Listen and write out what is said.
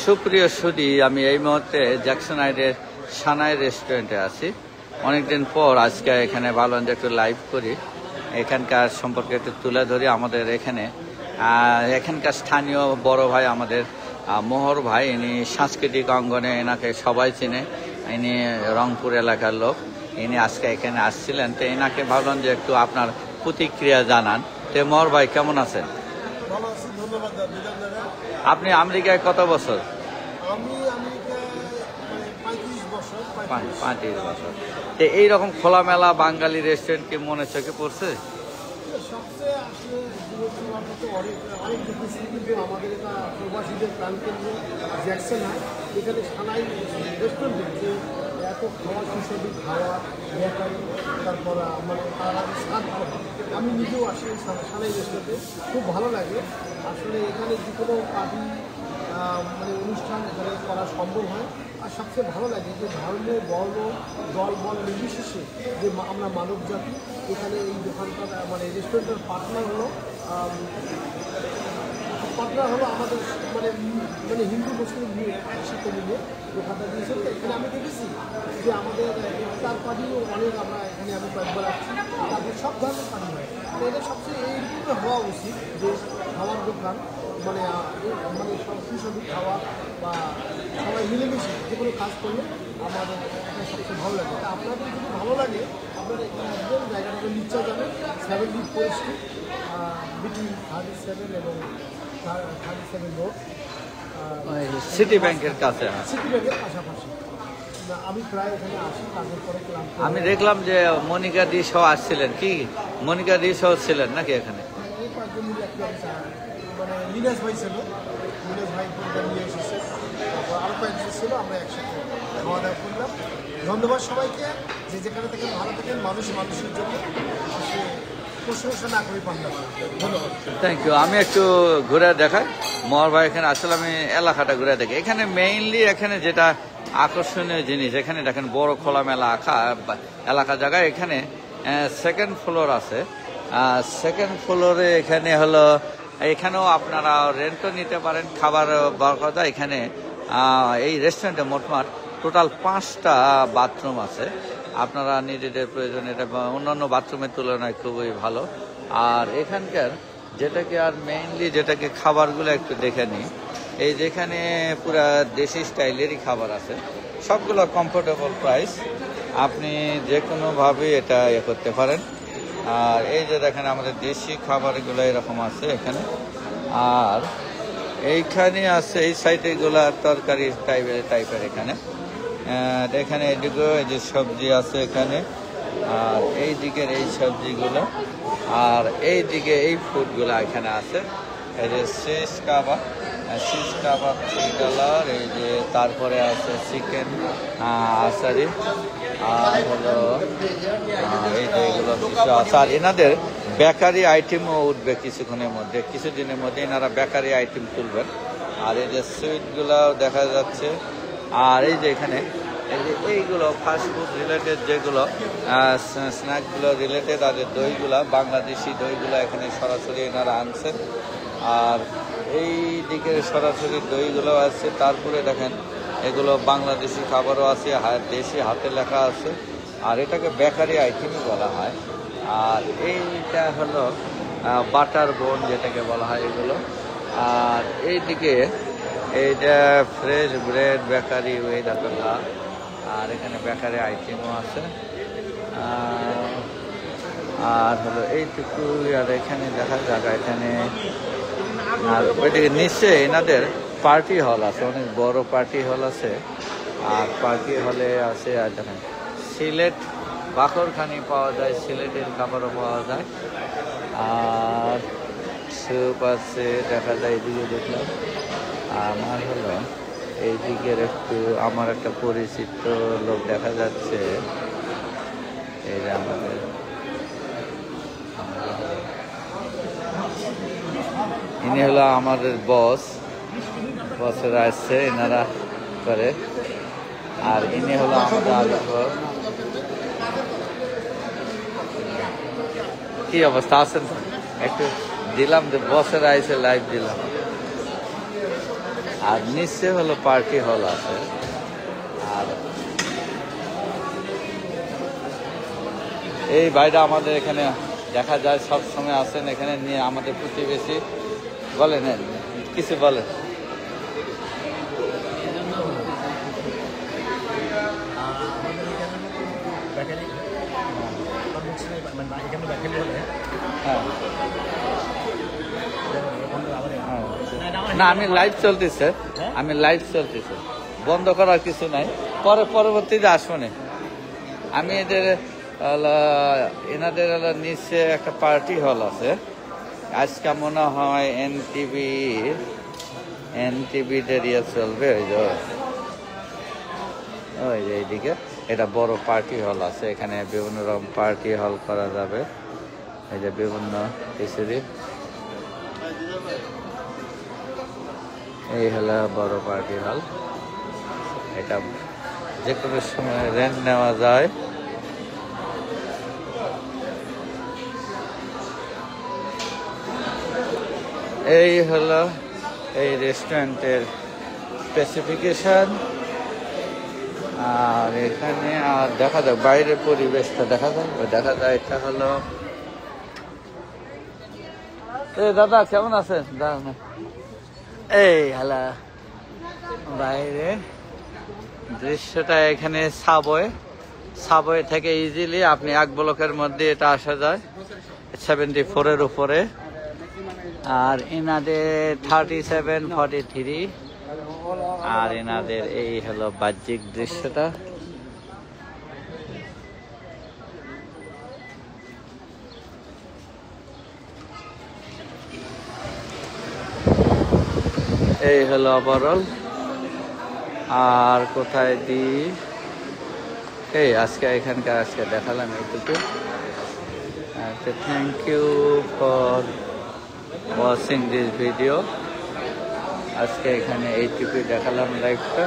সুপ্রিয় সুধী, আমি এই মুহূর্তে জ্যাকসন আইডের সানাই রেস্টুরেন্টে আছি। অনেকদিন পর আজকে এখানে ভাবলাম যে একটু লাইভ করি, এখানকার সম্পর্কে একটু তুলে ধরি। আমাদের এখানকার স্থানীয় বড় ভাই আমাদের মোহর ভাই, ইনি সাংস্কৃতিক অঙ্গনে এনাকে সবাই চিনে। ইনি রংপুর এলাকার লোক, ইনি আজকে এখানে আসছিলেন। তো এনাকে ভাবলাম যে একটু আপনার প্রতিক্রিয়া জানান। তো মোহর ভাই কেমন আছেন? আপনি আমেরিকায় কত বছর? আমি আমেরিকায় 35 বছর। তো এইরকম খোলামেলা বাঙালি রেস্টুরেন্ট কি মনে চোখে পড়ছে? সবচেয়ে আসলে অনেক দেখেছি, কিন্তু আমাদের এটা প্রবাসীদের প্রাণকেন্দ্র জ্যাকসন হয়। এখানে সানাই রেস্টুরেন্ট যে এত খাওয়া, সুস্বাদু খাওয়া, বেকারি, তারপর মানে তারা স্বাদ ভালো। আমি নিজেও আসি সানাই রেস্টুরেন্টে, খুব ভালো লাগে। আসলে এখানে যে কোনো পার্টি মানে অনুষ্ঠান এখানে করা সম্ভব হয়। আর সবচেয়ে ভালো লাগে যে ধর্ম, বর্ণ, দল বল নির্বিশেষে যে আমরা মানব জাতি এখানে এই দোকানটার মানে রেস্টুরেন্টের পার্টনার হলো আমাদের মানে মানে হিন্দু মুসলিম নিয়ে একসাথে মিলে দোকানটা দিয়েছে। তো এখানে আমি দেখেছি যে আমাদের ইফতার পার্টিও অনেক, আমরা এখানে আমি কয়েকবার আসছি, তারপর সব ধরনের পার্টি হয়। তো এটা সবচেয়ে এইরকম হওয়া উচিত যে খাওয়ার দোকান মানে মানে সব সুস্বাদু খাওয়া বা সবাই মিলেমিশে যে কোনো কাজ করলে আমাদের এখানে সবচেয়ে ভালো লাগে। তা আপনাদের যদি ভালো লাগে আপনারা এখানে আসবেন। জায়গাটাকে নিশ্চয় যাবেন 74 স্ট্রিট বিটুইন 37 এবং 37 রোড, সিটি ব্যাংকের কাছে। সিটি ব্যাংকের পাশাপাশি। আমি প্রায় এখানে আসি, কাজের পরে আমি দেখলাম যে মনিকা দি সহ আসছিলেন, কি মনিকা দি সহ ছিলেন নাকি এখানে? এই 5 জন মিলে একটু মানে নীরাজ ভাই ছিল, নীরাজ ভাই পরিবার নিয়ে এসেছে, তারপর আরও কয়েকজন ছিল, আমরা একসাথে খাওয়া দাওয়া করলাম। ধন্যবাদ সবাইকে, যে যেখানে থাকেন ভালো থাকেন। মানুষের জন্য প্রশংসা না করে পান না। ধন্যবাদ, থ্যাংক ইউ। আমি একটু ঘুরে দেখাই মোহর ভাই এখানে আসলে আমি এলাকাটা ঘুরে দেখি। এখানে মেইনলি এখানে যেটা আকর্ষণীয় জিনিস, এখানে দেখেন বড় খোলামেলা এলাকা জায়গায়। এখানে সেকেন্ড ফ্লোর আছে। সেকেন্ড ফ্লোরে এখানে হলো, এখানেও আপনারা রেন্টও নিতে পারেন, খাবার বরকতা। এখানে এই রেস্টুরেন্টে মোটমাট টোটাল 5টা বাথরুম আছে। আপনারা নিজেদের প্রয়োজন, এটা অন্যান্য বাথরুমের তুলনায় খুবই ভালো। আর এখানকার যেটাকে খাবারগুলো একটু দেখে নিই। এই যেখানে পুরা দেশি স্টাইলেরই খাবার আছে, সবগুলো কমফোর্টেবল প্রাইস, আপনি যে কোনোভাবে এটা করতে পারেন। আর এই যে দেখেন আমাদের দেশি খাবারগুলো এরকম আছে এখানে। আর এইখানে আছে এই সাইডে গুলা তরকারি টাইপের এখানে। এখানে এদিকে এই যে সবজি আছে এখানে, আর এই দিকের এই সবজিগুলো, আর এই দিকে এই ফুডগুলো এখানে আছে। এই যে শিশ কাবাব, $6, এই যে তারপরে আছে চিকেন আসারি, আর হলো এই যে এগুলো কিছু আছে। আর এনাদের বেকারি আইটেমও উঠবে কিছুদিনের মধ্যে এনারা বেকারি আইটেম তুলবেন। আর এই যে সুইটগুলাও দেখা যাচ্ছে। আর এই যে এখানে এই যে এইগুলো ফাস্টফুড রিলেটেড যেগুলো স্ন্যাকগুলো রিলেটেড, আর দইগুলা বাংলাদেশি দইগুলো এখানে সরাসরি এনারা আনছেন। আর এই দিকে সরাসরি দইগুলো আছে। তারপরে দেখেন এগুলো বাংলাদেশি খাবারও আছে, দেশি হাতে লেখা আছে। আর এটাকে বেকারি আইটেমই বলা হয়। আর এইটা হলো বাটার বোন যেটাকে বলা হয় এগুলো। আর এইদিকে এইটা ফ্রেশ ব্রেড বেকারি ওই দাদা। আর এখানে বেকারি আইটেমও আছে। আর হলো এইটুকু। আর এখানে দেখা যাক এখানে, আর ওইদিকে নিচে এনাদের পার্টি হল আছে, অনেক বড় পার্টি হল আছে। আর পার্টি হলে আছে আর দেখেন সিলেট বাকরখানি পাওয়া যায়, সিলেটের খাবারও পাওয়া যায়। আর স্যুপ আছে দেখা যায়। এদিকে দেখলাম আমার হলো এইদিকের আমার একটা পরিচিত লোক দেখা যাচ্ছে। এই যে আমাদের ইনি হলো আমাদের বসেরা আসছে, এনারা করে। আর ইনি হলো আমাদের আলিপুর। কি অবস্থা আছেন? একটু দিলাম যে বসেরা এসে লাইভ দিলাম। আর নিচে হলো পার্টি হল আছে। আর এই ভাইটা আমাদের এখানে দেখা যায় সব সময় আসেন এখানে নিয়ে, আমাদের প্রতিবেশী। বলেন কিছু বলেন। হ্যাঁ না, আমি লাইভ চলতেছে, বন্ধ করার কিছু নাই, পরবর্তীতে আসবনে। আমি এনাদের নিচে একটা পার্টি হল আছে আজকে মনে হয় এনটিভিদের ইয়ে চলবে। ওই যে এইদিকে এটা বড় পার্টি হল আছে, এখানে বিভিন্ন রকম পার্টি হল করা যাবে। এই যে বিভিন্ন কিছুদিন এই হলো বড় পার্টি হল, এটা যে কোনো সময় রেন্ট নেওয়া যায়। এই হলো এই রেস্টুরেন্টের স্পেসিফিকেশন। আর এখানে আর দেখা যায় বাইরের পরিবেশটা দেখা যায় এটা হলো। দাদা কেমন আছেন? এই হলো বাইরে দৃশ্যটা। এখানে সাবওয়ে থেকে ইজিলি আপনি 1 ব্লকের মধ্যে এটা আসা যায় 74-এর উপরে। আর এনাদের 37-43। আর এনাদের এই হলো বাহ্যিক দৃশ্যটা। এই হলো ওভারঅল। আর কোথায় দিই এই আজকে দেখালাম এইটুকু। Thank you for watching this video. আজকে এখানে এইটুকুই দেখালাম লাইভটা।